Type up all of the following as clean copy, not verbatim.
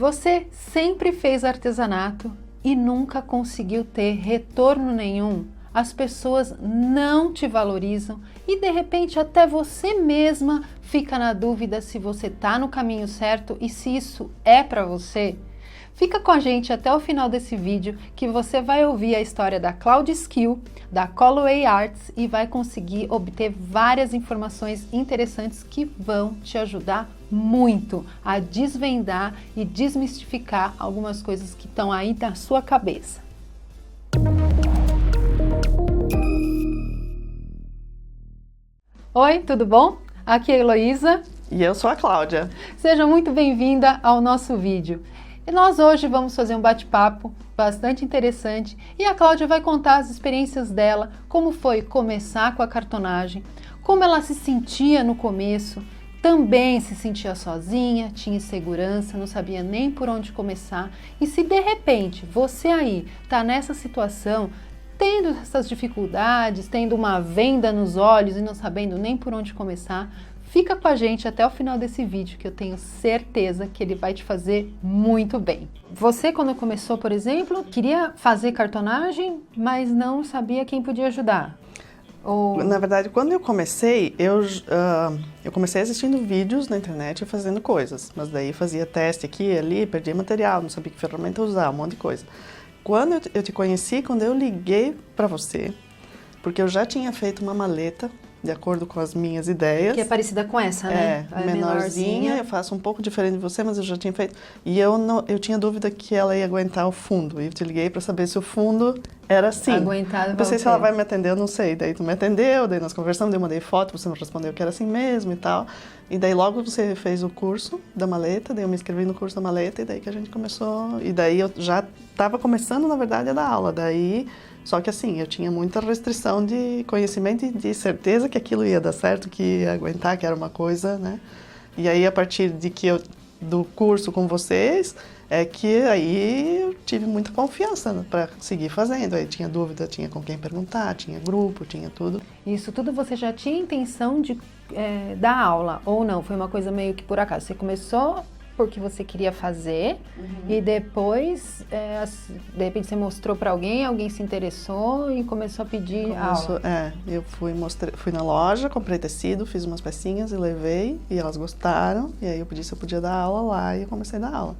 Você sempre fez artesanato e nunca conseguiu ter retorno nenhum? As pessoas não te valorizam e de repente até você mesma fica na dúvida se você está no caminho certo e se isso é para você? Fica com a gente até o final desse vídeo que você vai ouvir a história da Cláudia Skill, da Callaway Arts e vai conseguir obter várias informações interessantes que vão te ajudar muito a desvendar e desmistificar algumas coisas que estão aí na sua cabeça. Oi, tudo bom? Aqui é a Heloísa. E eu sou a Cláudia. Seja muito bem-vinda ao nosso vídeo. E nós hoje vamos fazer um bate-papo bastante interessante e a Cláudia vai contar as experiências dela, como foi começar com a cartonagem, como ela se sentia no começo, também se sentia sozinha, tinha insegurança, não sabia nem por onde começar. E se de repente você aí está nessa situação, tendo essas dificuldades, tendo uma venda nos olhos e não sabendo nem por onde começar, fica com a gente até o final desse vídeo que eu tenho certeza que ele vai te fazer muito bem. Você, quando começou, por exemplo, queria fazer cartonagem, mas não sabia quem podia ajudar? Ou... Na verdade, quando eu comecei, eu comecei assistindo vídeos na internet e fazendo coisas. Mas daí fazia teste aqui e ali, perdia material, não sabia que ferramenta usar, um monte de coisa. Quando eu te conheci, quando eu liguei para você, porque eu já tinha feito uma maleta, de acordo com as minhas ideias. Que é parecida com essa, né? É, menorzinha, eu faço um pouco diferente de você, mas eu já tinha feito. E eu tinha dúvida que ela ia aguentar o fundo. E eu te liguei para saber se o fundo era assim. Aguentado. Não sei se ela vai me atender, eu não sei. Daí tu me atendeu, daí nós conversamos, daí eu mandei foto, você não respondeu que era assim mesmo e tal. E daí logo você fez o curso da maleta, daí eu me inscrevi no curso da maleta e daí que a gente começou. E daí eu já estava começando, na verdade, a dar aula. Daí... Só que assim, eu tinha muita restrição de conhecimento e de certeza que aquilo ia dar certo, que ia aguentar, que era uma coisa, né? E aí, a partir do curso com vocês, é que aí eu tive muita confiança para seguir fazendo. Aí tinha dúvida, tinha com quem perguntar, tinha grupo, tinha tudo. Isso tudo você já tinha intenção de dar aula, ou não? Foi uma coisa meio que por acaso? Você começou... porque você queria fazer e depois, de repente você mostrou para alguém se interessou e começou a pedir aula. Eu fui na loja, comprei tecido, fiz umas pecinhas e levei e elas gostaram e aí eu pedi se eu podia dar aula lá e eu comecei a dar aula.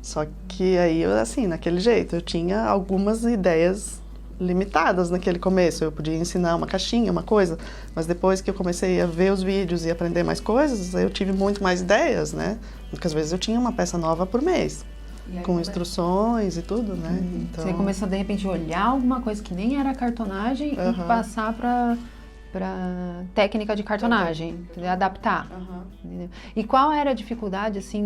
Só que aí, assim, naquele jeito, eu tinha algumas ideias limitadas naquele começo, eu podia ensinar uma caixinha, uma coisa, mas depois que eu comecei a ver os vídeos e aprender mais coisas, eu tive muito mais ideias, né? Porque às vezes eu tinha uma peça nova por mês, com instruções e tudo, né? Então... Você começou de repente a olhar alguma coisa que nem era cartonagem e passar para técnica de cartonagem, adaptar. E qual era a dificuldade, assim,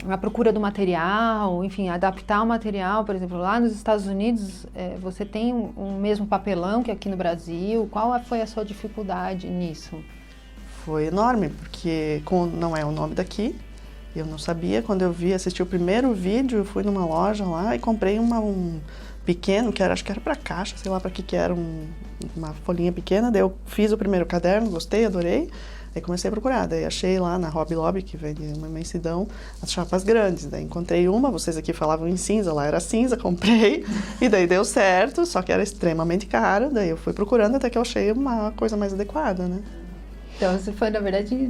na procura do material, enfim, adaptar o material, por exemplo, lá nos Estados Unidos, você tem o mesmo papelão que aqui no Brasil, qual foi a sua dificuldade nisso? Foi enorme, porque não é o nome daqui, eu não sabia, quando eu assisti o primeiro vídeo, eu fui numa loja lá e comprei um pequeno, acho que era para caixa, sei lá para que era, uma folhinha pequena, daí eu fiz o primeiro caderno, gostei, adorei. Aí comecei a procurar, daí achei lá na Hobby Lobby, que vende uma imensidão, as chapas grandes. Daí encontrei uma, vocês aqui falavam em cinza, lá era cinza, comprei, e daí deu certo, só que era extremamente caro, daí eu fui procurando até que eu achei uma coisa mais adequada, né? Então, você foi, na verdade...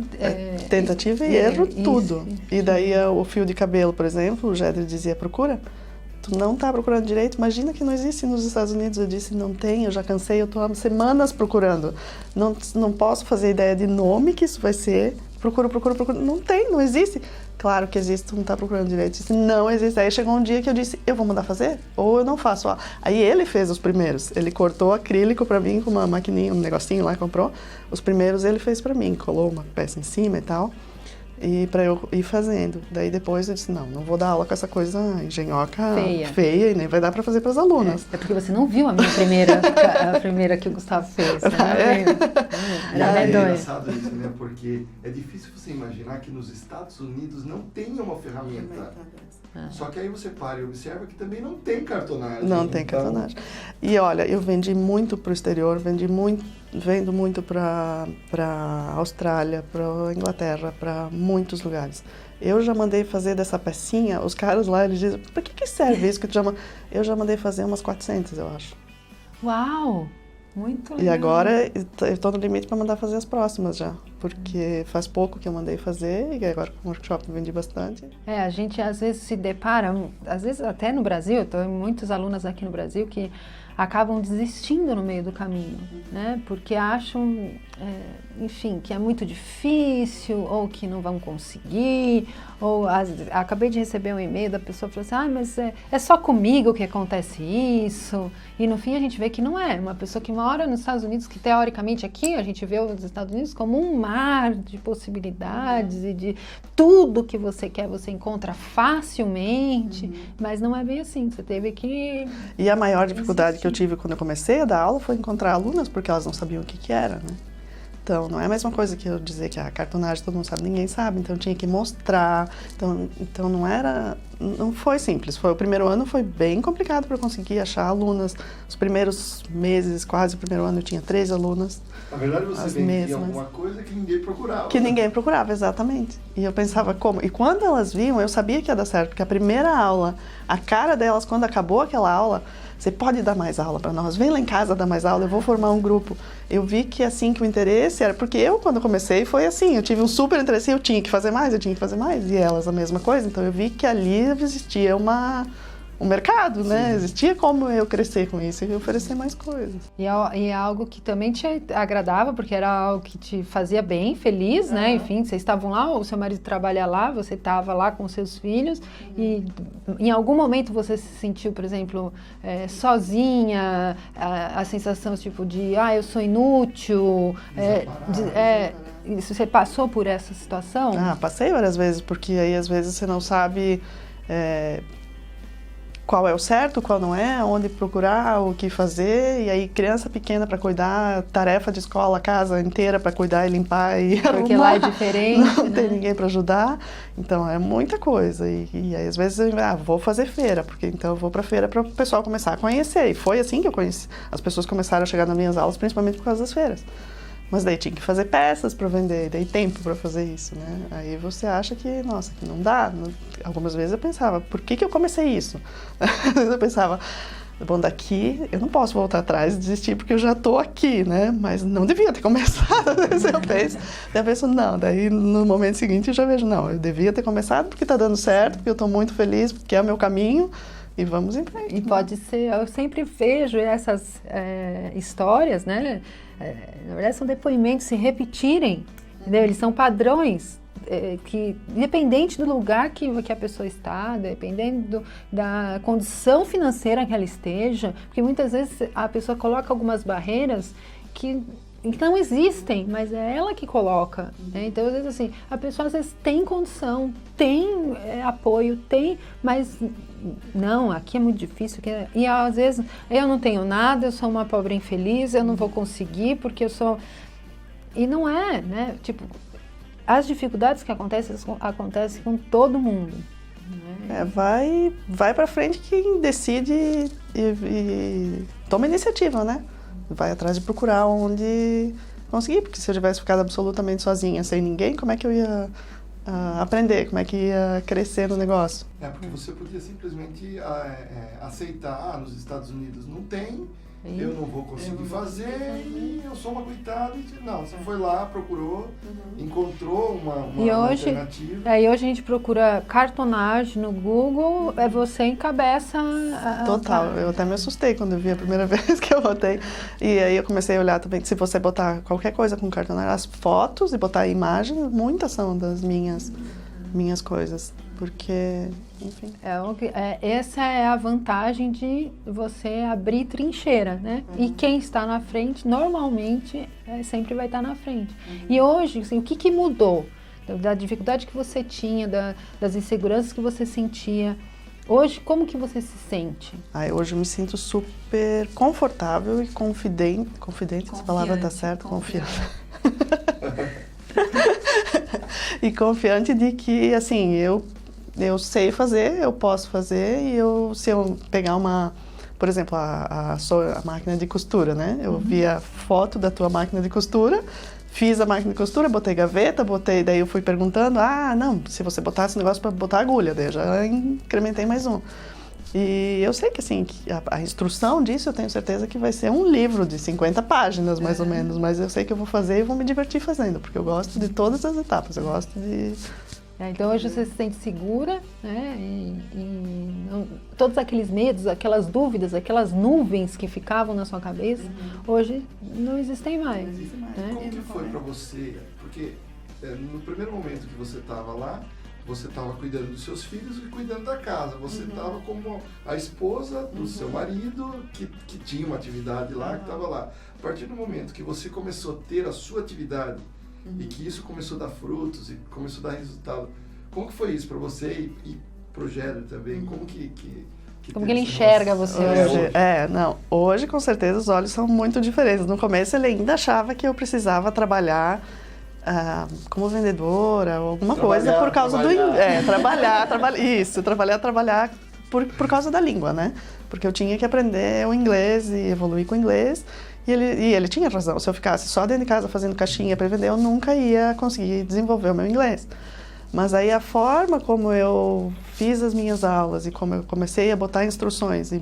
tentativa e erro, tudo. E daí o fio de cabelo, por exemplo, o Jedre dizia, procura. Tu não tá procurando direito, imagina que não existe nos Estados Unidos. Eu disse, não tem, eu já cansei, eu tô há semanas procurando. Não posso fazer ideia de nome que isso vai ser. Procuro. Não tem, não existe. Claro que existe, tu não tá procurando direito. Eu disse, não existe. Aí chegou um dia que eu disse, eu vou mandar fazer? Ou eu não faço? Aí ele fez os primeiros. Ele cortou acrílico pra mim com uma maquininha, um negocinho lá, comprou. Os primeiros ele fez pra mim, colou uma peça em cima e tal. E para eu ir fazendo. Daí depois eu disse, não vou dar aula com essa coisa engenhoca feia e nem vai dar para fazer para as alunas. É porque você não viu a minha a primeira que o Gustavo fez. Né? É engraçado isso, né? Porque é difícil você imaginar que nos Estados Unidos não tenha uma ferramenta. Só que aí você para e observa que também não tem cartonagem. Não tem cartonagem. E olha, eu vendi muito para o exterior, vendi muito vendo muito para Austrália, para Inglaterra, para muitos lugares. Eu já mandei fazer dessa pecinha, os caras lá, eles dizem, para que serve isso que tu já mandou? Eu já mandei fazer umas 400, eu acho. Uau! Muito legal. E agora eu estou no limite para mandar fazer as próximas já, porque faz pouco que eu mandei fazer e agora com o workshop eu vendi bastante. A gente às vezes se depara, às vezes até no Brasil, eu tenho muitos alunos aqui no Brasil que acabam desistindo no meio do caminho, né? Porque acham, enfim, que é muito difícil ou que não vão conseguir. Ou acabei de receber um e-mail da pessoa falando assim, mas é só comigo que acontece isso. E no fim a gente vê que não é. Uma pessoa que mora nos Estados Unidos, que teoricamente aqui a gente vê os Estados Unidos como um mar de possibilidades e de tudo que você quer você encontra facilmente, mas não é bem assim. Você teve que... E a maior dificuldade que eu tive quando eu comecei a dar aula foi encontrar alunas, porque elas não sabiam o que era, né? Então, não é a mesma coisa que eu dizer que a cartonagem todo mundo sabe, ninguém sabe, então eu tinha que mostrar, então não foi simples. O primeiro ano foi bem complicado para eu conseguir achar alunas. Os primeiros meses, quase o primeiro ano, eu tinha 3 alunas. Na verdade, você vendia alguma coisa que ninguém procurava. Que ninguém procurava, exatamente. E eu pensava como? E quando elas viam, eu sabia que ia dar certo, porque a primeira aula, a cara delas, quando acabou aquela aula, você pode dar mais aula para nós, vem lá em casa dar mais aula, eu vou formar um grupo. Eu vi que assim, que o interesse era, porque eu quando comecei foi assim, eu tive um super interesse e eu tinha que fazer mais, e elas a mesma coisa, então eu vi que ali existia um mercado, né? Existia como eu crescer com isso e oferecer mais coisas. E é algo que também te agradava, porque era algo que te fazia bem, feliz, né? Enfim, vocês estavam lá, o seu marido trabalha lá, você estava lá com seus filhos e em algum momento você se sentiu, por exemplo, sozinha, a sensação tipo de, eu sou inútil, você passou por essa situação? Passei várias vezes, porque aí às vezes você não sabe... qual é o certo, qual não é, onde procurar, o que fazer, e aí criança pequena para cuidar, tarefa de escola, casa inteira para cuidar e limpar e porque arrumar. Lá é diferente, não tem ninguém para ajudar, então é muita coisa, e aí às vezes eu vou fazer feira, porque então eu vou para feira para o pessoal começar a conhecer, e foi assim que eu conheci, as pessoas começaram a chegar nas minhas aulas, principalmente por causa das feiras. Mas daí tinha que fazer peças para vender, daí tempo para fazer isso, né? Aí você acha que, nossa, que não dá. Algumas vezes eu pensava, por que eu comecei isso? Eu pensava, bom, daqui eu não posso voltar atrás e desistir porque eu já estou aqui, né? Mas não devia ter começado, eu penso, não. Daí no momento seguinte eu já vejo, não, eu devia ter começado porque está dando certo, porque eu estou muito feliz, porque é o meu caminho. E vamos em frente. E pode ser, eu sempre vejo essas histórias, né? Na verdade são depoimentos se repetirem, entendeu? Eles são padrões que, independente do lugar que a pessoa está, dependendo da condição financeira que ela esteja, porque muitas vezes a pessoa coloca algumas barreiras que não existem, mas é ela que coloca, né? Então, às vezes, assim, a pessoa às vezes tem condição, tem apoio, mas não, aqui é muito difícil. E às vezes, eu não tenho nada, eu sou uma pobre infeliz, eu não vou conseguir porque eu sou... E não é, né? Tipo, as dificuldades que acontecem com todo mundo. Né? Vai pra frente quem decide e toma iniciativa, né? Vai atrás de procurar onde conseguir, porque se eu tivesse ficado absolutamente sozinha, sem ninguém, como é que eu ia aprender, como é que ia crescer no negócio? Porque você podia simplesmente aceitar, nos Estados Unidos não tem, eu não vou conseguir fazer e eu sou uma coitada. Não, você foi lá, procurou, encontrou uma alternativa. E hoje a gente procura cartonagem no Google, você encabeça Total, eu até me assustei quando eu vi a primeira vez que eu botei. E aí eu comecei a olhar também, se você botar qualquer coisa com cartonagem, as fotos e botar imagens, muitas são das minhas coisas. Porque, enfim... Essa é a vantagem de você abrir trincheira, né? E quem está na frente, normalmente, sempre vai estar na frente. E hoje, assim, o que mudou? Da dificuldade que você tinha, das inseguranças que você sentia. Hoje, como que você se sente? Hoje eu me sinto super confortável e confidente. Confidente, essa palavra tá certa? Confiante. E confiante de que, assim, eu sei fazer, eu posso fazer e se eu pegar por exemplo, a máquina de costura, né? Eu via foto da tua máquina de costura, fiz a máquina de costura, botei gaveta, daí eu fui perguntando, não, se você botasse um negócio para botar agulha, daí eu já incrementei mais um. E eu sei que, assim, a instrução disso eu tenho certeza que vai ser um livro de 50 páginas, mais ou menos, mas eu sei que eu vou fazer e vou me divertir fazendo, porque eu gosto de todas as etapas, eu gosto de... Então hoje você se sente segura, né? Todos aqueles medos, aquelas dúvidas, aquelas nuvens que ficavam na sua cabeça, hoje não existem mais. Não existe mais. Né? Como que foi para você? Porque no primeiro momento que você estava lá, você estava cuidando dos seus filhos e cuidando da casa. Você estava como a esposa do seu marido, que tinha uma atividade lá, que estava lá. A partir do momento que você começou a ter a sua atividade e que isso começou a dar frutos e começou a dar resultado, como que foi isso para você e para o Géder também? Como que ele enxerga você hoje? Hoje com certeza os olhos são muito diferentes. No começo ele ainda achava que eu precisava trabalhar como vendedora ou alguma coisa por causa trabalhar por causa da língua, né? Porque eu tinha que aprender o inglês e evoluir com o inglês. E ele tinha razão. Se eu ficasse só dentro de casa fazendo caixinha para vender, eu nunca ia conseguir desenvolver o meu inglês. Mas aí a forma como eu fiz as minhas aulas e como eu comecei a botar instruções e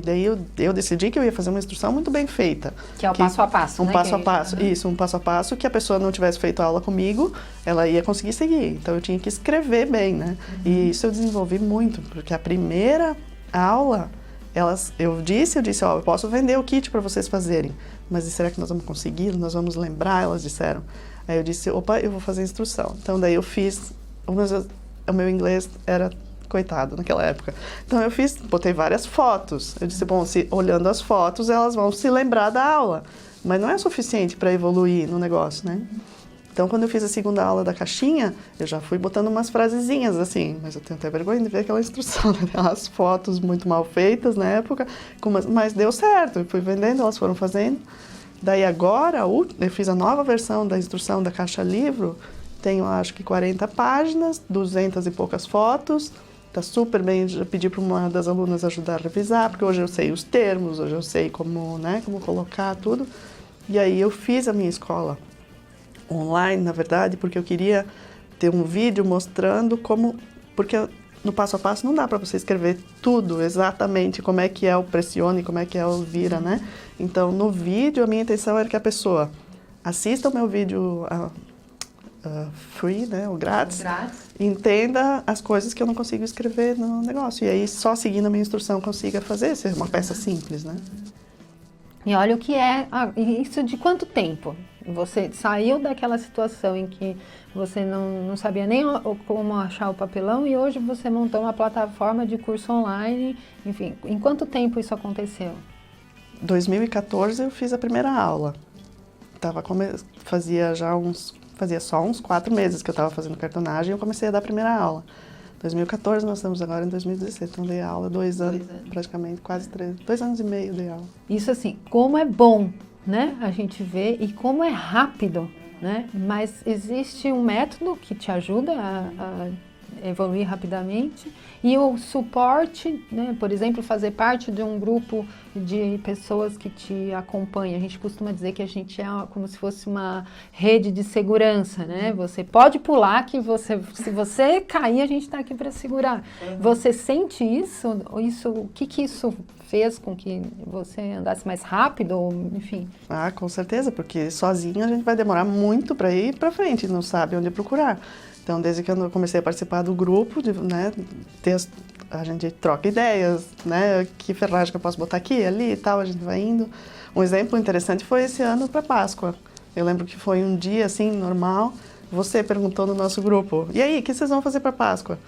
daí eu decidi que eu ia fazer uma instrução muito bem feita. Que é o passo a passo, né? Passo a passo, isso, um passo a passo que a pessoa não tivesse feito a aula comigo, ela ia conseguir seguir. Então eu tinha que escrever bem, né? E isso eu desenvolvi muito, porque a primeira aula, eu disse, eu posso vender o kit para vocês fazerem, mas será que nós vamos conseguir? Nós vamos lembrar? Elas disseram. Aí eu disse, eu vou fazer a instrução. Então daí eu fiz, o meu inglês era coitado naquela época. Então eu botei várias fotos. Eu disse, olhando as fotos, elas vão se lembrar da aula. Mas não é suficiente para evoluir no negócio, né? Então, quando eu fiz a segunda aula da caixinha, eu já fui botando umas frasezinhas assim, mas eu tenho até vergonha de ver aquela instrução, né? As fotos muito mal feitas na época, mas deu certo, eu fui vendendo, elas foram fazendo. Daí agora, eu fiz a nova versão da instrução da caixa livro, tenho acho que 40 páginas, 200 e poucas fotos, tá super bem, já pedi para uma das alunas ajudar a revisar, porque hoje eu sei os termos, hoje eu sei como colocar tudo. E aí eu fiz a minha escola online, na verdade, porque eu queria ter um vídeo mostrando porque no passo a passo não dá para você escrever tudo exatamente, como é que é o pressione, como é que é o vira, né? Então, no vídeo, a minha intenção era que a pessoa assista o meu vídeo free, né, o grátis, entenda as coisas que eu não consigo escrever no negócio. E aí, só seguindo a minha instrução, consiga fazer, ser uma peça simples, né? E olha o que é, isso de quanto tempo? Você saiu daquela situação em que você não sabia nem como achar o papelão e hoje você montou uma plataforma de curso online, enfim, em quanto tempo isso aconteceu? 2014 eu fiz a primeira aula. Fazia só uns 4 meses que eu estava fazendo cartonagem e eu comecei a dar a primeira aula. 2014, nós estamos agora em 2017, então dei aula 2 anos, praticamente, quase 3, 2 anos e meio dei aula. Isso assim, como é bom, né, a gente vê e como é rápido, né, mas existe um método que te ajuda a evoluir rapidamente e o suporte, né, por exemplo, fazer parte de um grupo de pessoas que te acompanham. A gente costuma dizer que a gente é como se fosse uma rede de segurança, né? Você pode pular que se você cair, a gente está aqui para segurar. Você sente isso? O que isso fez com que você andasse mais rápido, ou, enfim? Com certeza, porque sozinho a gente vai demorar muito para ir para frente, não sabe onde procurar. Então, desde que eu comecei a participar do grupo, né, a gente troca ideias, né, que ferragem que eu posso botar aqui, ali e tal, a gente vai indo. Um exemplo interessante foi esse ano para Páscoa. Eu lembro que foi um dia, assim, normal, você perguntou no nosso grupo, e aí, o que vocês vão fazer para Páscoa?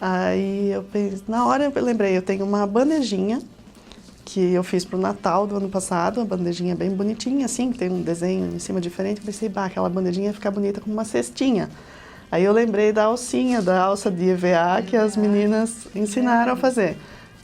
Aí eu pensei, na hora eu lembrei, eu tenho uma bandejinha que eu fiz para o Natal do ano passado, uma bandejinha bem bonitinha, assim, que tem um desenho em cima diferente. Eu pensei, aquela bandejinha ia ficar bonita como uma cestinha. Aí eu lembrei da alcinha, da alça de EVA que as meninas ensinaram a fazer.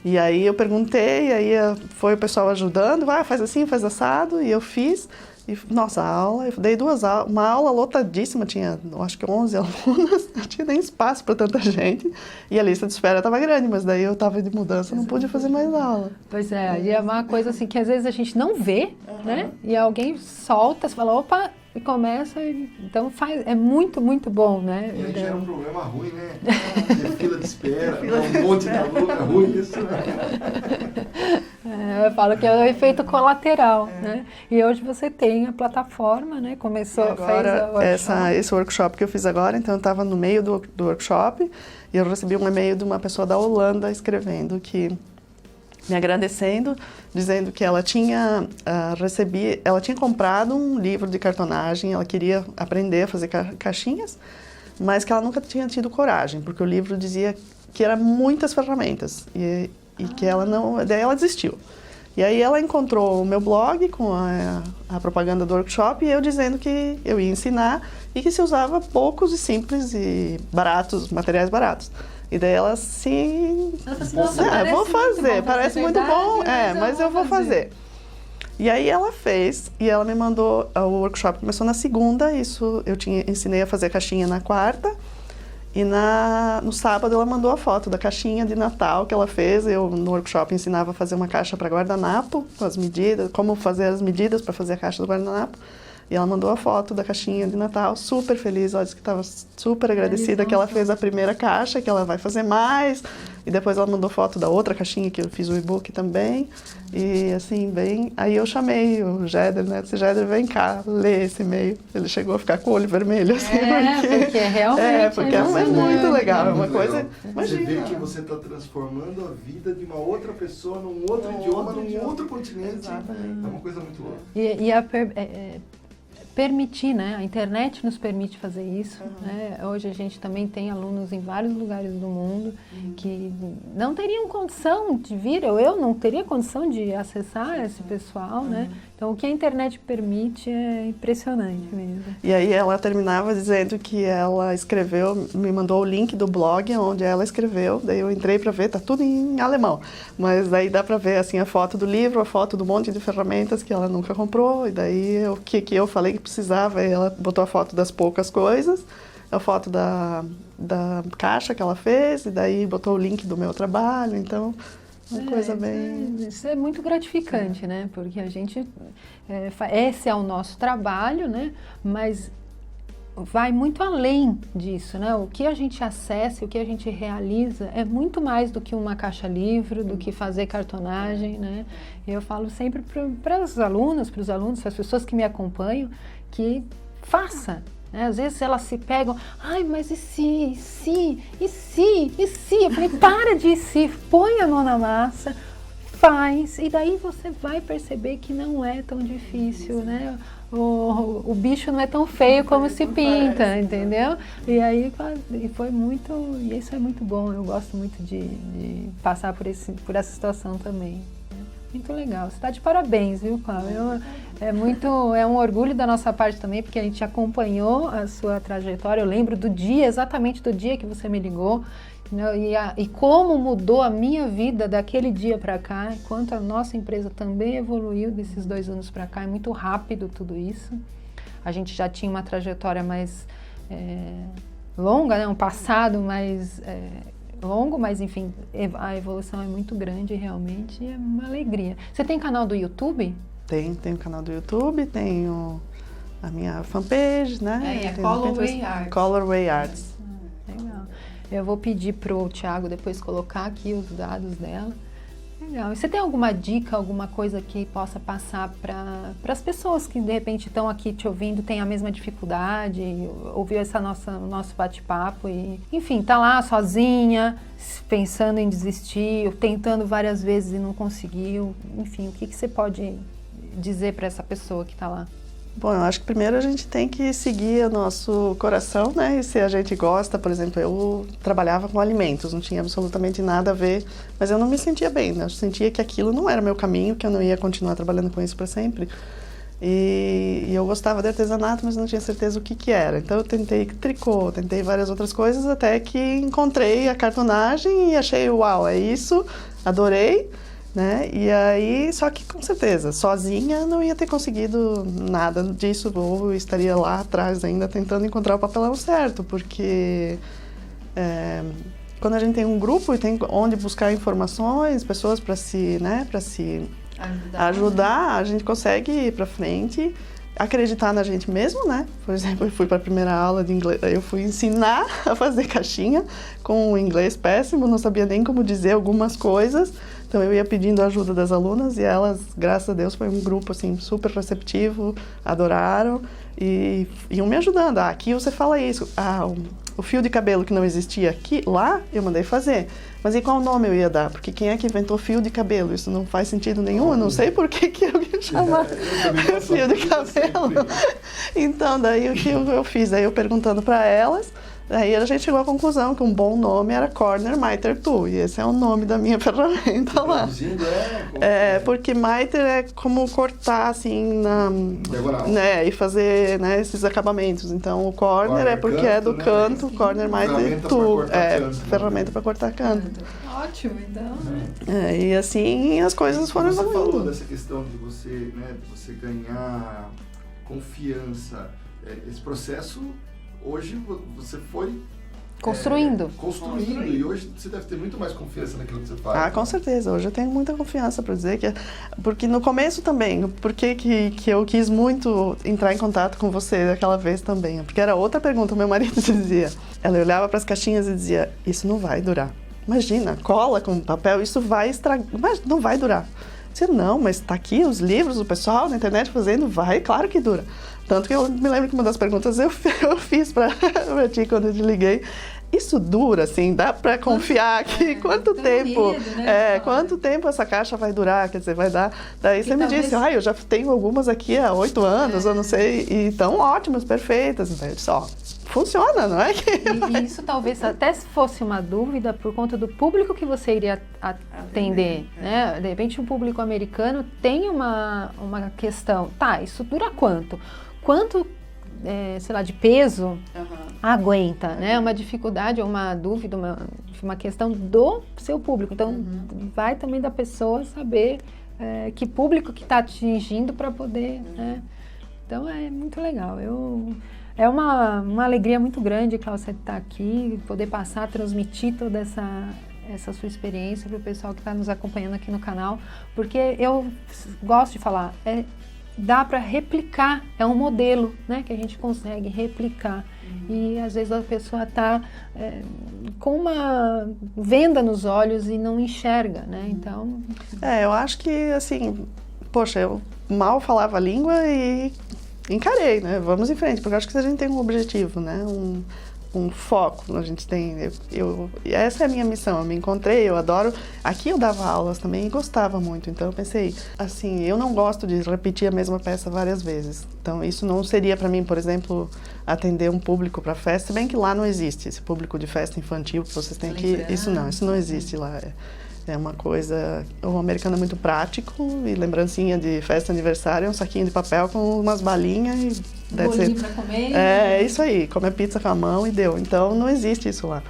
E aí eu perguntei, aí foi o pessoal ajudando, faz assim, faz assado, e eu fiz. E, nossa, a aula, eu dei 2 aulas, uma aula lotadíssima, tinha, acho que 11 alunos, não tinha nem espaço para tanta gente, e a lista de espera estava grande, mas daí eu estava de mudança, não pude fazer mais aula. Pois é, e é uma coisa assim que às vezes a gente não vê, né? E alguém solta, você fala, opa, e começa, então é muito, muito bom, né? E aí já é um problema ruim, né? Ter fila de espera, um monte de aluno, é ruim isso, né? Eu falo que é o efeito colateral, né? E hoje você tem a plataforma, né? Começou, agora, fez esse workshop que eu fiz agora, então eu estava no meio do workshop e eu recebi um e-mail de uma pessoa da Holanda escrevendo que me agradecendo, dizendo que ela tinha ela tinha comprado um livro de cartonagem, ela queria aprender a fazer caixinhas, mas que ela nunca tinha tido coragem, porque o livro dizia que eram muitas ferramentas e que ela não, daí ela desistiu. E aí ela encontrou o meu blog com a propaganda do workshop e eu dizendo que eu ia ensinar e que se usava poucos e simples e baratos, materiais baratos. E daí ela assim, vou fazer, parece muito bom, mas eu vou fazer. E aí ela fez e ela me mandou, o workshop começou na segunda, isso eu ensinei a fazer a caixinha na quarta. E no sábado ela mandou a foto da caixinha de Natal que ela fez. Eu no workshop ensinava a fazer uma caixa para guardanapo, com as medidas, como fazer as medidas para fazer a caixa do guardanapo. E ela mandou a foto da caixinha de Natal, super feliz, ela disse que estava super agradecida que ela fez a primeira caixa, que ela vai fazer mais. E depois ela mandou foto da outra caixinha que eu fiz o e-book também. E assim, bem... Aí eu chamei o Jéder, né? Disse, Jéder, vem cá, lê esse e-mail. Ele chegou a ficar com o olho vermelho, assim, porque realmente... porque é muito legal, é uma coisa... Você vê que você está transformando a vida de uma outra pessoa num outro idioma, num outro continente. Exatamente. É uma coisa muito louca. Permitir, né? A internet nos permite fazer isso, né? Hoje a gente também tem alunos em vários lugares do mundo que não teriam condição de vir, ou eu não teria condição de acessar esse pessoal, né? Então o que a internet permite é impressionante mesmo. E aí ela terminava dizendo que ela escreveu, me mandou o link do blog onde ela escreveu, daí eu entrei para ver, tá tudo em alemão, mas daí dá para ver assim a foto do livro, a foto do monte de ferramentas que ela nunca comprou, e daí o que eu falei que precisava, ela botou a foto das poucas coisas, a foto da caixa que ela fez, e daí botou o link do meu trabalho, então uma coisa bem... Isso é muito gratificante, né? Porque a gente... esse é o nosso trabalho, né? Mas vai muito além disso, né? O que a gente acessa, o que a gente realiza é muito mais do que uma caixa-livro, do que fazer cartonagem, né? Eu falo sempre para os alunos, para as pessoas que me acompanham, que faça. Né? Às vezes elas se pegam, ai, mas e se? Eu falei, para de se, põe a mão na massa, faz, e daí você vai perceber que não é tão difícil, né? O bicho não é tão feio como se pinta, entendeu? E aí foi muito, e isso é muito bom, eu gosto muito de passar por essa situação também. Muito legal, você está de parabéns, viu, Cláudia? É um orgulho da nossa parte também, porque a gente acompanhou a sua trajetória, eu lembro exatamente do dia que você me ligou, e como mudou a minha vida daquele dia para cá, enquanto a nossa empresa também evoluiu desses 2 anos para cá, é muito rápido tudo isso. A gente já tinha uma trajetória mais longa, né? Um passado mais longo, mas enfim, a evolução é muito grande realmente, e é uma alegria. Você tem canal do YouTube? Tenho um canal do YouTube, tenho a minha fanpage, né? Colorway Arts. Legal. Eu vou pedir pro Thiago depois colocar aqui os dados dela. Legal. E você tem alguma dica, alguma coisa que possa passar para as pessoas que de repente estão aqui te ouvindo, têm a mesma dificuldade, ouviu nosso bate-papo e, enfim, tá lá sozinha, pensando em desistir, tentando várias vezes e não conseguiu. Enfim, o que você pode dizer para essa pessoa que está lá? Bom, eu acho que primeiro a gente tem que seguir o nosso coração, né? E se a gente gosta, por exemplo, eu trabalhava com alimentos, não tinha absolutamente nada a ver, mas eu não me sentia bem, né? Eu sentia que aquilo não era meu caminho, que eu não ia continuar trabalhando com isso para sempre. E eu gostava de artesanato, mas não tinha certeza o que era. Então eu tentei tricô, tentei várias outras coisas, até que encontrei a cartonagem e achei, uau, é isso, adorei. né? E aí, só que com certeza, sozinha não ia ter conseguido nada disso, ou estaria lá atrás ainda tentando encontrar o papelão certo, porque quando a gente tem um grupo e tem onde buscar informações, pessoas para se ajudar, a gente consegue ir para frente, acreditar na gente mesmo, né? Por exemplo, eu fui para a primeira aula de inglês, eu fui ensinar a fazer caixinha com um inglês péssimo, não sabia nem como dizer algumas coisas, então eu ia pedindo a ajuda das alunas e elas, graças a Deus, foi um grupo assim super receptivo, adoraram e iam me ajudando. Aqui você fala isso, o fio de cabelo que não existia aqui, lá eu mandei fazer. Mas e qual nome eu ia dar? Porque quem é que inventou fio de cabelo? Isso não faz sentido nenhum, eu não sei por que alguém chama fio de cabelo. Então, daí o que eu fiz? Aí eu perguntando para elas, daí a gente chegou à conclusão que um bom nome era Corner Miter Tool, e esse é o nome da minha ferramenta lá. Porque miter é como cortar assim, né, e fazer, né, esses acabamentos. Então o corner é porque é do canto, Corner Miter Tool, ferramenta para cortar canto. Ótimo, então. E assim as coisas foram evoluindo. Você falou dessa questão de você ganhar confiança. Esse processo, hoje você foi construindo. E hoje você deve ter muito mais confiança naquilo que você faz. Com certeza. Hoje eu tenho muita confiança para dizer que... Porque no começo também, por que eu quis muito entrar em contato com você daquela vez também? Porque era outra pergunta, meu marido dizia. Ela olhava para as caixinhas e dizia, isso não vai durar. Imagina, cola com papel, isso vai estragar, mas não vai durar. Eu disse, não, mas tá aqui os livros, o pessoal na internet fazendo, vai, claro que dura. Tanto que eu me lembro que uma das perguntas eu fiz para ti quando eu te liguei. Isso dura, assim, dá para confiar aqui? Quanto tempo? Medo, né? Quanto tempo essa caixa vai durar? Quer dizer, vai dar... Daí você me disse, eu já tenho algumas aqui há 8 anos, eu não sei, e estão ótimas, perfeitas. Então eu disse, funciona, não é? E isso talvez até se fosse uma dúvida por conta do público que você iria atender, né? De repente um público americano tem uma questão, isso dura quanto? Quanto, sei lá, de peso aguenta, né? Uma dificuldade, uma dúvida, uma questão do seu público. Então, vai também da pessoa saber que público que está atingindo para poder, né? Então, é muito legal. É uma alegria muito grande, Cláudia, você estar aqui, poder passar, transmitir toda essa sua experiência para o pessoal que está nos acompanhando aqui no canal, porque eu gosto de falar, dá para replicar, é um modelo, né, que a gente consegue replicar. E às vezes a pessoa está com uma venda nos olhos e não enxerga, né? Então... eu acho que, assim, poxa, eu mal falava a língua e encarei, né? Vamos em frente, porque eu acho que a gente tem um objetivo, né? Um foco, a gente tem, essa é a minha missão, eu me encontrei, eu adoro, aqui eu dava aulas também e gostava muito, então eu pensei, assim, eu não gosto de repetir a mesma peça várias vezes, então isso não seria para mim, por exemplo, atender um público para festa, se bem que lá não existe esse público de festa infantil que vocês têm aqui, isso não existe lá, é uma coisa, o americano é muito prático e lembrancinha de festa aniversário é um saquinho de papel com umas balinhas e bolinho pra comer. É isso aí, comer pizza com a mão e deu. Então não existe isso lá.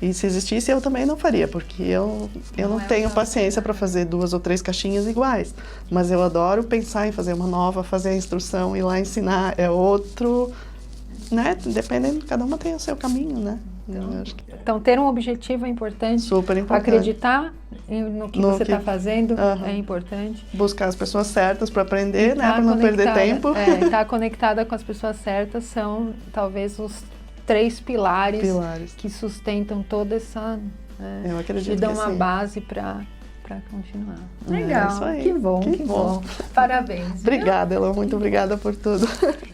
E se existisse eu também não faria, porque eu não tenho paciência para fazer 2 ou 3 caixinhas iguais. Mas eu adoro pensar em fazer uma nova, fazer a instrução, ir lá ensinar, é outro, né? Dependendo, cada uma tem o seu caminho, né? Então, ter um objetivo é importante. Super importante. Acreditar no que você está fazendo é importante. Buscar as pessoas certas para aprender, né? Para não perder tempo. Estar conectada com as pessoas certas são talvez os 3 pilares que sustentam toda essa... Eu acredito que dão que uma sim. base para continuar. Legal, isso aí. Que bom. Parabéns. Obrigada, Elô, muito obrigada por tudo.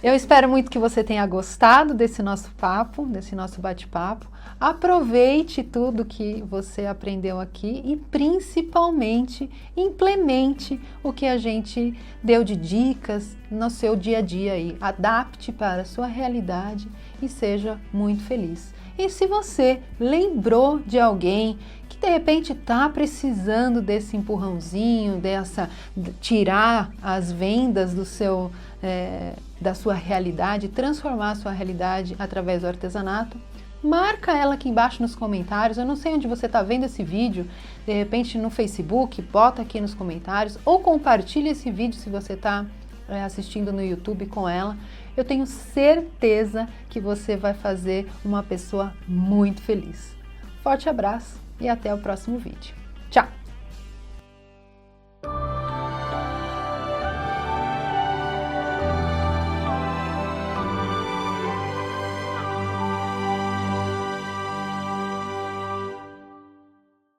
Eu espero muito que você tenha gostado desse nosso papo, desse nosso bate-papo. Aproveite tudo que você aprendeu aqui e principalmente implemente o que a gente deu de dicas no seu dia a dia aí. Adapte para a sua realidade e seja muito feliz. E se você lembrou de alguém que de repente está precisando desse empurrãozinho, tirar as vendas da sua realidade, transformar a sua realidade através do artesanato, marca ela aqui embaixo nos comentários. Eu não sei onde você está vendo esse vídeo, de repente no Facebook, bota aqui nos comentários ou compartilha esse vídeo se você está assistindo no YouTube com ela. Eu tenho certeza que você vai fazer uma pessoa muito feliz. Forte abraço e até o próximo vídeo.